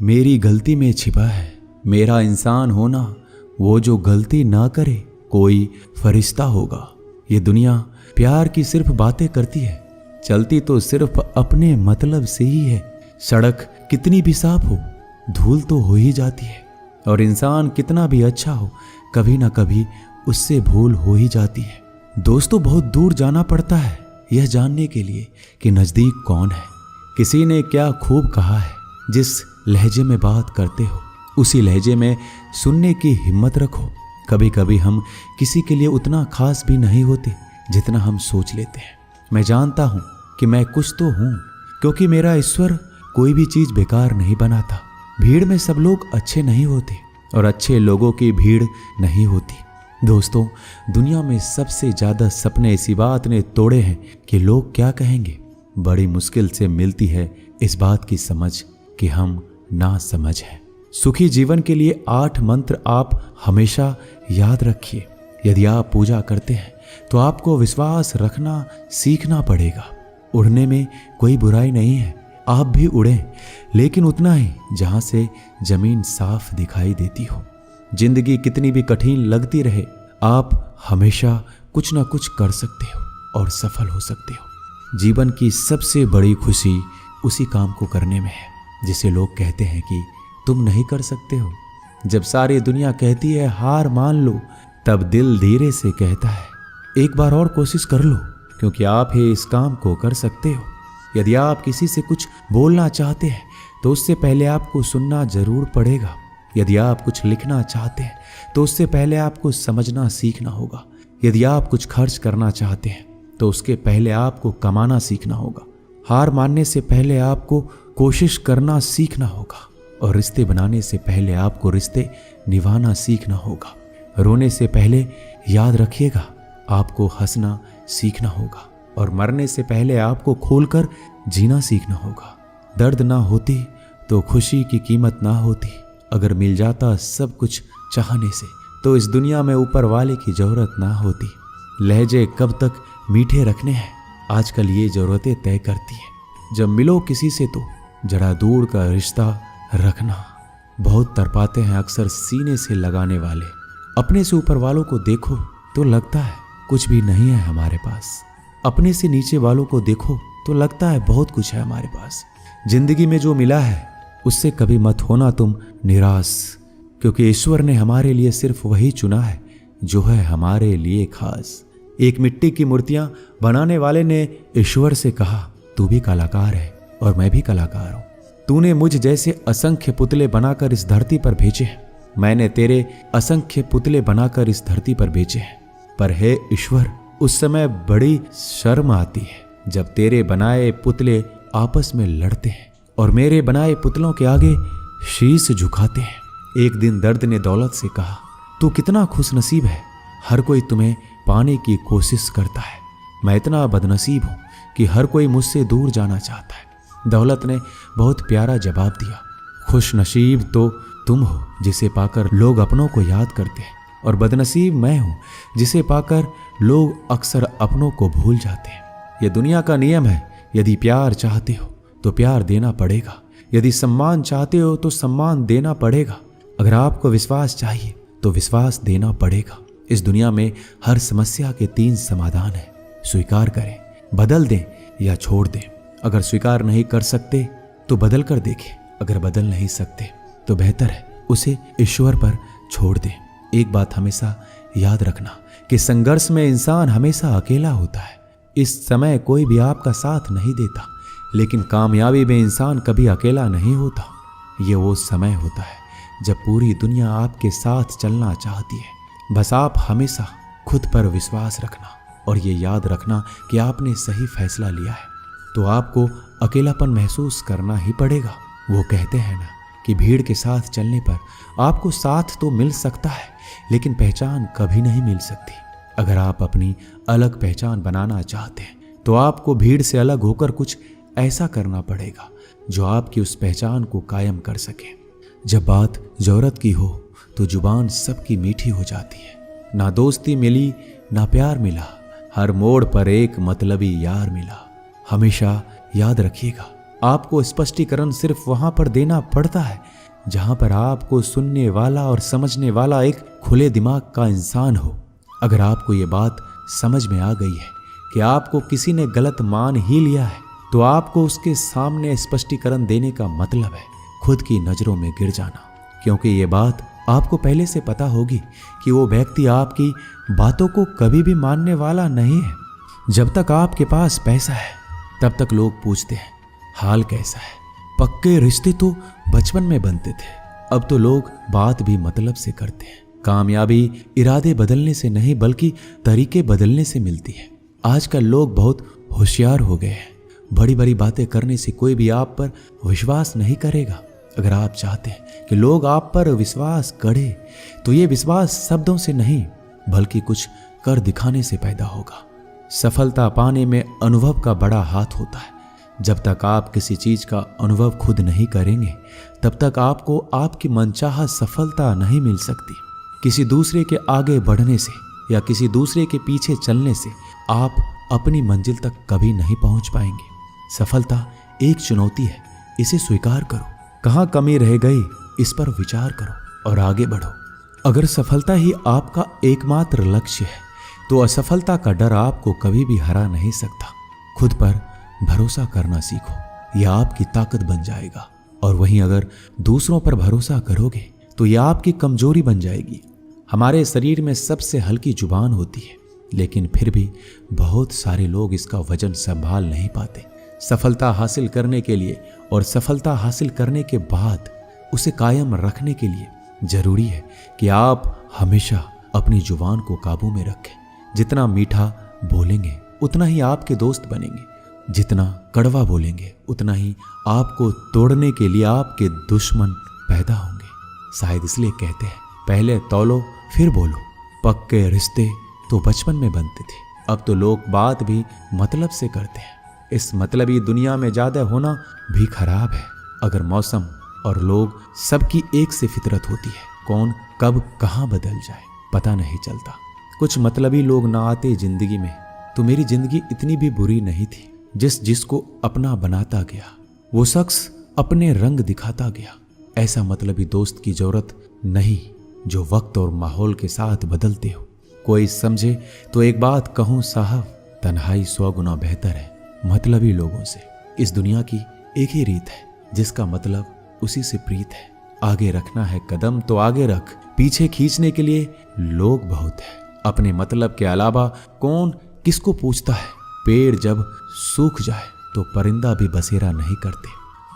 मेरी गलती में छिपा है मेरा इंसान होना। वो जो गलती ना करे कोई फरिश्ता होगा। ये दुनिया प्यार की सिर्फ बातें करती है, चलती तो सिर्फ अपने मतलब से ही है। सड़क कितनी भी साफ हो धूल तो हो ही जाती है, और इंसान कितना भी अच्छा हो कभी ना कभी उससे भूल हो ही जाती है। दोस्तों, बहुत दूर जाना पड़ता है यह जानने के लिए कि नज़दीक कौन है। किसी ने क्या खूब कहा है, जिस लहजे में बात करते हो उसी लहजे में सुनने की हिम्मत रखो। कभी कभी हम किसी के लिए उतना खास भी नहीं होते जितना हम सोच लेते हैं। मैं जानता हूँ कि मैं कुछ तो हूँ, क्योंकि मेरा ईश्वर कोई भी चीज़ बेकार नहीं बनाता। भीड़ में सब लोग अच्छे नहीं होते और अच्छे लोगों की भीड़ नहीं होती। दोस्तों, दुनिया में सबसे ज़्यादा सपने इसी बात ने तोड़े हैं कि लोग क्या कहेंगे। बड़ी मुश्किल से मिलती है इस बात की समझ कि हम ना समझ हैं। सुखी जीवन के लिए 8 मंत्र आप हमेशा याद रखिए। यदि आप पूजा करते हैं तो आपको विश्वास रखना सीखना पड़ेगा। उड़ने में कोई बुराई नहीं है, आप भी उड़ें, लेकिन उतना ही जहां से जमीन साफ दिखाई देती हो। जिंदगी कितनी भी कठिन लगती रहे, आप हमेशा कुछ ना कुछ कर सकते हो और सफल हो सकते हो। जीवन की सबसे बड़ी खुशी उसी काम को करने में है जिसे लोग कहते हैं कि तुम नहीं कर सकते हो। जब सारी दुनिया कहती है हार मान लो, तब दिल धीरे से कहता है एक बार और कोशिश कर लो, क्योंकि आप ही इस काम को कर सकते हो। यदि आप किसी से कुछ बोलना चाहते हैं तो उससे पहले आपको सुनना जरूर पड़ेगा। यदि आप कुछ लिखना चाहते हैं तो उससे पहले आपको समझना सीखना होगा। यदि आप कुछ खर्च करना चाहते हैं तो उसके पहले आपको कमाना सीखना होगा। हार मानने से पहले आपको कोशिश करना सीखना होगा, और रिश्ते बनाने से पहले आपको रिश्ते निभाना सीखना होगा। रोने से पहले याद रखिएगा आपको हंसना सीखना होगा, और मरने से पहले आपको खोलकर जीना सीखना होगा। दर्द ना होती तो खुशी की कीमत ना होती। अगर मिल जाता सब कुछ चाहने से तो इस दुनिया में ऊपर वाले की जरूरत ना होती। लहजे कब तक मीठे रखने हैं आजकल ये जरूरतें तय करती हैं। जब मिलो किसी से तो जरा दूर का रिश्ता रखना। बहुत तड़पाते हैं अक्सर सीने से लगाने वाले। अपने से ऊपर वालों को देखो तो लगता है कुछ भी नहीं है हमारे पास। अपने से नीचे वालों को देखो तो लगता है बहुत कुछ है हमारे पास। जिंदगी में जो मिला है उससे कभी मत होना तुम निराश, क्योंकि ईश्वर ने हमारे लिए सिर्फ वही चुना है जो है हमारे लिए खास। एक मिट्टी की मूर्तियां बनाने वाले ने ईश्वर से कहा तू भी कलाकार है और मैं भी कलाकार हूं। तूने मुझ जैसे असंख्य पुतले बनाकर इस धरती पर भेजे हैं, मैंने तेरे असंख्य पुतले बनाकर इस धरती पर भेजे हैं। पर हे ईश्वर, उस समय बड़ी शर्म आती है जब तेरे बनाए पुतले आपस में लड़ते हैं और मेरे बनाए पुतलों के आगे शीश झुकाते हैं। एक दिन दर्द ने दौलत से कहा तू कितना खुशनसीब है, हर कोई तुम्हें पाने की कोशिश करता है। मैं इतना बदनसीब हूं कि हर कोई मुझसे दूर जाना चाहता है। दौलत ने बहुत प्यारा जवाब दिया, खुश नसीब तो तुम हो जिसे पाकर लोग अपनों को याद करते हैं, और बदनसीब मैं हूं जिसे पाकर लोग अक्सर अपनों को भूल जाते हैं। यह दुनिया का नियम है, यदि प्यार चाहते हो तो प्यार देना पड़ेगा, यदि सम्मान चाहते हो तो सम्मान देना पड़ेगा। अगर आपको विश्वास चाहिए तो विश्वास देना पड़ेगा। इस दुनिया में हर समस्या के 3 समाधान हैं, स्वीकार करें, बदल दें या छोड़ दें। अगर स्वीकार नहीं कर सकते तो बदल कर देखें, अगर बदल नहीं सकते तो बेहतर है उसे ईश्वर पर छोड़ दें। एक बात हमेशा याद रखना कि संघर्ष में इंसान हमेशा अकेला होता है। इस समय कोई भी आपका साथ नहीं देता, लेकिन कामयाबी में इंसान कभी अकेला नहीं होता। ये वो समय होता है जब पूरी दुनिया आपके साथ चलना चाहती है। बस आप हमेशा खुद पर विश्वास रखना और ये याद रखना कि आपने सही फैसला लिया है। तो आपको अकेलापन महसूस करना ही पड़ेगा। वो कहते हैं ना कि भीड़ के साथ चलने पर आपको साथ तो मिल सकता है, लेकिन पहचान कभी नहीं मिल सकती। अगर आप अपनी अलग पहचान बनाना चाहते हैं तो आपको भीड़ से अलग होकर कुछ ऐसा करना पड़ेगा जो आपकी उस पहचान को कायम कर सके। जब बात जरूरत की हो तो जुबान सबकी मीठी हो जाती है। ना दोस्ती मिली ना प्यार मिला, हर मोड़ पर एक मतलबी यार मिला। हमेशा याद रखिएगा, आपको स्पष्टीकरण सिर्फ वहां पर देना पड़ता है जहां पर आपको सुनने वाला और समझने वाला एक खुले दिमाग का इंसान हो। अगर आपको ये बात समझ में आ गई है कि आपको किसी ने गलत मान ही लिया है, तो आपको उसके सामने स्पष्टीकरण देने का मतलब है खुद की नजरों में गिर जाना, क्योंकि ये बात आपको पहले से पता होगी कि वो व्यक्ति आपकी बातों को कभी भी मानने वाला नहीं है। जब तक आपके पास पैसा है तब तक लोग पूछते हैं हाल कैसा है। पक्के रिश्ते तो बचपन में बनते थे, अब तो लोग बात भी मतलब से करते हैं। कामयाबी इरादे बदलने से नहीं बल्कि तरीके बदलने से मिलती है। आजकल लोग बहुत होशियार हो गए हैं। बड़ी बड़ी बातें करने से कोई भी आप पर विश्वास नहीं करेगा। अगर आप चाहते हैं कि लोग आप पर विश्वास करें, तो ये विश्वास शब्दों से नहीं बल्कि कुछ कर दिखाने से पैदा होगा। सफलता पाने में अनुभव का बड़ा हाथ होता है। जब तक आप किसी चीज का अनुभव खुद नहीं करेंगे, तब तक आपको आपकी मनचाहा सफलता नहीं मिल सकती। किसी दूसरे के आगे बढ़ने से या किसी दूसरे के पीछे चलने से आप अपनी मंजिल तक कभी नहीं पहुंच पाएंगे। सफलता एक चुनौती है, इसे स्वीकार करो। कहाँ कमी रह गई, इस पर विचार करो और आगे बढ़ो। अगर सफलता ही आपका एकमात्र लक्ष्य है, तो असफलता का डर आपको कभी भी हरा नहीं सकता। खुद पर भरोसा करना सीखो, यह आपकी ताकत बन जाएगा। और वहीं अगर दूसरों पर भरोसा करोगे तो यह आपकी कमजोरी बन जाएगी। हमारे शरीर में सबसे हल्की जुबान होती है, लेकिन फिर भी बहुत सारे लोग इसका वजन संभाल नहीं पाते। सफलता हासिल करने के लिए और सफलता हासिल करने के बाद उसे कायम रखने के लिए जरूरी है कि आप हमेशा अपनी जुबान को काबू में रखें। जितना मीठा बोलेंगे उतना ही आपके दोस्त बनेंगे, जितना कड़वा बोलेंगे उतना ही आपको तोड़ने के लिए आपके दुश्मन पैदा होंगे। शायद इसलिए कहते हैं पहले तौलो फिर बोलो। पक्के रिश्ते तो बचपन में बनते थे, अब तो लोग बात भी मतलब से करते हैं। इस मतलबी दुनिया में ज्यादा होना भी खराब है। अगर मौसम और लोग सबकी एक से फितरत होती है, कौन कब कहाँ बदल जाए पता नहीं चलता। कुछ मतलबी लोग ना आते जिंदगी में तो मेरी जिंदगी इतनी भी बुरी नहीं थी। जिसको अपना बनाता गया वो शख्स अपने रंग दिखाता गया। ऐसा मतलबी दोस्त की जरूरत नहीं जो वक्त और माहौल के साथ बदलते हो। कोई समझे तो एक बात कहूं साहब, तन्हाई 100 गुना बेहतर है मतलबी लोगों से। इस दुनिया की एक ही रीत है, जिसका मतलब उसी से प्रीत है। आगे रखना है कदम तो आगे रख, पीछे खींचने के लिए लोग बहुत है। अपने मतलब के अलावा कौन किसको पूछता है। पेड़ जब सूख जाए तो परिंदा भी बसेरा नहीं करते।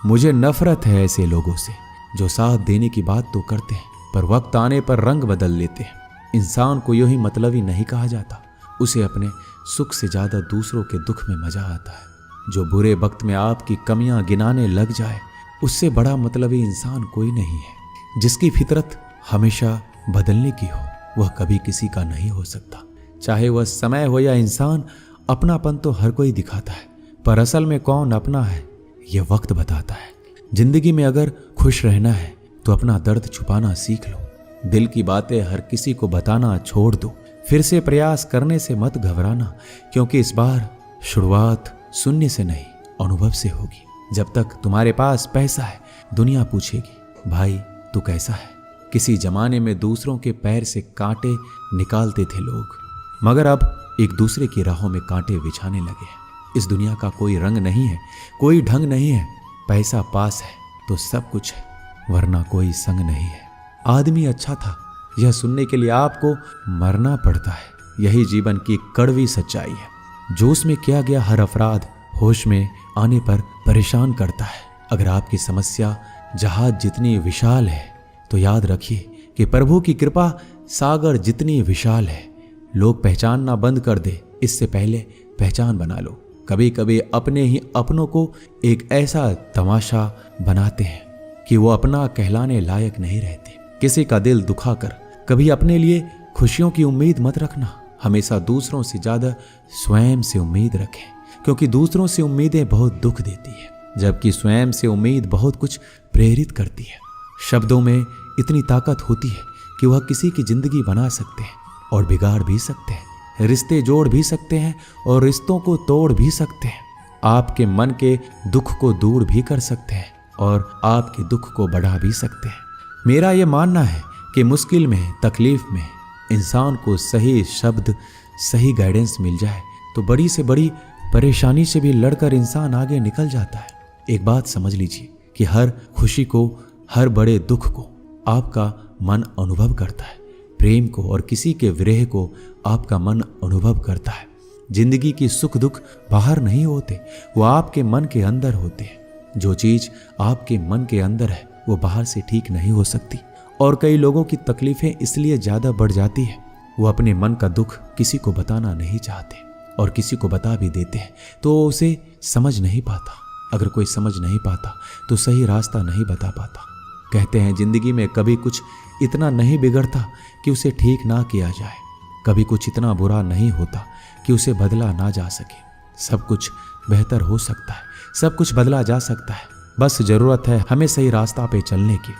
मुझे नफरत है ऐसे लोगों से जो साथ देने की बात तो करते हैं पर वक्त आने पर रंग बदल लेते हैं। इंसान को यूं ही मतलबी नहीं कहा जाता, उसे अपने सुख से ज्यादा दूसरों के दुख में मजा आता है। जो बुरे वक्त में आपकी कमियां गिनाने लग जाए, उससे बड़ा मतलबी इंसान कोई नहीं है। जिसकी फितरत हमेशा बदलने की हो, वह कभी किसी का नहीं हो सकता। चाहे वह समय हो या इंसान, अपनापन तो हर कोई दिखाता है, पर असल में कौन अपना है यह वक्त बताता है। जिंदगी में अगर खुश रहना है तो अपना दर्द छुपाना सीख लो। दिल की बातें हर किसी को बताना छोड़ दो। फिर से प्रयास करने से मत घबराना, क्योंकि इस बार शुरुआत सुनने से नहीं अनुभव से होगी। जब तक तुम्हारे पास पैसा है, दुनिया पूछेगी भाई तू कैसा है। किसी जमाने में दूसरों के पैर से कांटे निकालते थे लोग, मगर अब एक दूसरे की राहों में कांटे बिछाने लगे हैं। इस दुनिया का कोई रंग नहीं है, कोई ढंग नहीं है। पैसा पास है तो सब कुछ है, वरना कोई संग नहीं है। आदमी अच्छा था, यह सुनने के लिए आपको मरना पड़ता है। यही जीवन की कड़वी सच्चाई है। जोश में किया गया हर अपराध होश में आने पर परेशान करता है। अगर आपकी समस्या जहाज जितनी विशाल है, तो याद रखिए कि प्रभु की कृपा सागर जितनी विशाल है। लोग पहचानना बंद कर दे, इससे पहले पहचान बना लो। कभी कभी अपने ही अपनों को एक ऐसा तमाशा बनाते हैं कि वो अपना कहलाने लायक नहीं रहते। किसी का दिल दुखाकर कभी अपने लिए खुशियों की उम्मीद मत रखना। हमेशा दूसरों से ज्यादा स्वयं से उम्मीद रखें, क्योंकि दूसरों से उम्मीदें बहुत दुख देती है, जबकि स्वयं से उम्मीद बहुत कुछ प्रेरित करती है। शब्दों में इतनी ताकत होती है कि वह किसी की जिंदगी बना सकते हैं और बिगाड़ भी सकते हैं। रिश्ते जोड़ भी सकते हैं और रिश्तों को तोड़ भी सकते हैं। आपके मन के दुख को दूर भी कर सकते हैं। और आपके दुख को बढ़ा भी सकते हैं। मेरा यह मानना है कि मुश्किल में, तकलीफ में इंसान को सही शब्द, सही गाइडेंस मिल जाए तो बड़ी से बड़ी परेशानी से भी लड़कर इंसान आगे निकल जाता है। एक बात समझ लीजिए कि हर खुशी को, हर बड़े दुख को आपका मन अनुभव करता है। प्रेम को और किसी के विरह को आपका मन अनुभव करता है। जिंदगी की सुख दुख बाहर नहीं होते, वो आपके मन के अंदर होते हैं। जो चीज आपके मन के अंदर है वो बाहर से ठीक नहीं हो सकती। और कई लोगों की तकलीफें इसलिए ज्यादा बढ़ जाती है, वो अपने मन का दुख किसी को बताना नहीं चाहते और किसी को बता भी देते हैं तो उसे समझ नहीं पाता। अगर कोई समझ नहीं पाता तो सही रास्ता नहीं बता पाता। कहते हैं जिंदगी में कभी कुछ इतना नहीं बिगड़ता कि उसे ठीक ना किया जाए, कभी कुछ इतना बुरा नहीं होता कि उसे बदला ना जा सके। सब कुछ बेहतर हो सकता है, सब कुछ बदला जा सकता है, बस जरूरत है हमें सही रास्ता पे चलने की।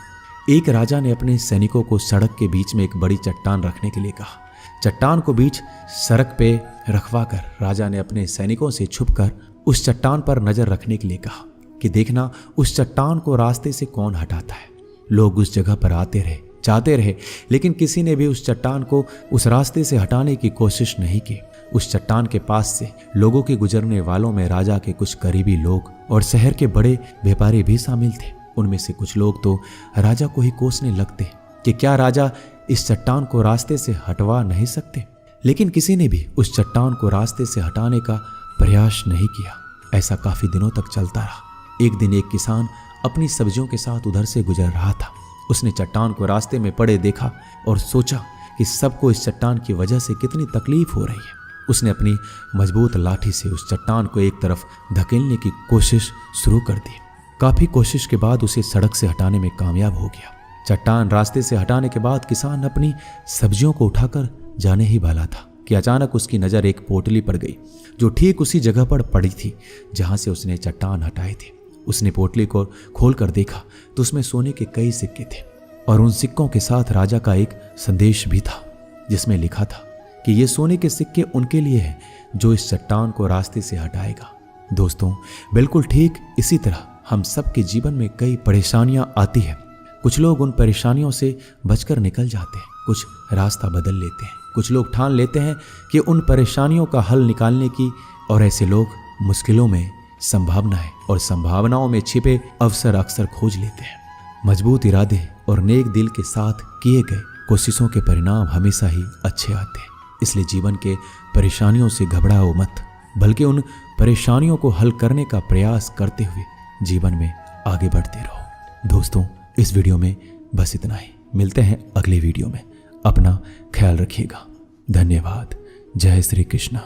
एक राजा ने अपने सैनिकों को सड़क के बीच में एक बड़ी चट्टान रखने के लिए कहा। चट्टान को बीच सड़क पे रखवाकर राजा ने अपने सैनिकों से छुपकर उस चट्टान पर नजर रखने के लिए कहा कि देखना उस चट्टान को रास्ते से कौन हटाता है। लोग उस जगह पर आते रहे, जाते रहे, लेकिन किसी ने भी उस चट्टान को उस रास्ते से हटाने की कोशिश नहीं की। उस चट्टान के पास से लोगों के गुजरने वालों में राजा के कुछ करीबी लोग और शहर के बड़े व्यापारी भी शामिल थे। उनमें से कुछ लोग तो राजा को ही कोसने लगते कि क्या राजा इस चट्टान को रास्ते से हटवा नहीं सकते, लेकिन किसी ने भी उस चट्टान को रास्ते से हटाने का प्रयास नहीं किया। ऐसा काफी दिनों तक चलता रहा। एक दिन एक किसान अपनी सब्जियों के साथ उधर से गुजर रहा था। उसने चट्टान को रास्ते में पड़े देखा और सोचा कि सबको इस चट्टान की वजह से कितनी तकलीफ हो रही है। उसने अपनी मजबूत लाठी से उस चट्टान को एक तरफ धकेलने की कोशिश शुरू कर दी। काफी कोशिश के बाद उसे सड़क से हटाने में कामयाब हो गया। चट्टान रास्ते से हटाने के बाद किसान अपनी सब्जियों को उठाकर जाने ही वाला था कि अचानक उसकी नज़र एक पोटली पर गई जो ठीक उसी जगह पर पड़ी थी जहां से उसने चट्टान हटाए थे। उसने पोटली को खोलकर देखा तो उसमें सोने के कई सिक्के थे और उन सिक्कों के साथ राजा का एक संदेश भी था जिसमें लिखा था कि ये सोने के सिक्के उनके लिए हैं जो इस चट्टान को रास्ते से हटाएगा। दोस्तों, बिल्कुल ठीक इसी तरह हम सबके जीवन में कई परेशानियां आती हैं। कुछ लोग उन परेशानियों से बचकर निकल जाते हैं, कुछ रास्ता बदल लेते हैं, कुछ लोग ठान लेते हैं कि उन परेशानियों का हल निकालने की, और ऐसे लोग मुश्किलों में संभावनाएं और संभावनाओं में छिपे अवसर अक्सर खोज लेते हैं। मजबूत इरादे और नेक दिल के साथ किए गए कोशिशों के परिणाम हमेशा ही अच्छे आते हैं। इसलिए जीवन के परेशानियों से घबराओ मत, बल्कि उन परेशानियों को हल करने का प्रयास करते हुए जीवन में आगे बढ़ते रहो। दोस्तों, इस वीडियो में बस इतना ही। मिलते हैं अगले वीडियो में। अपना ख्याल रखिएगा। धन्यवाद। जय श्री कृष्ण।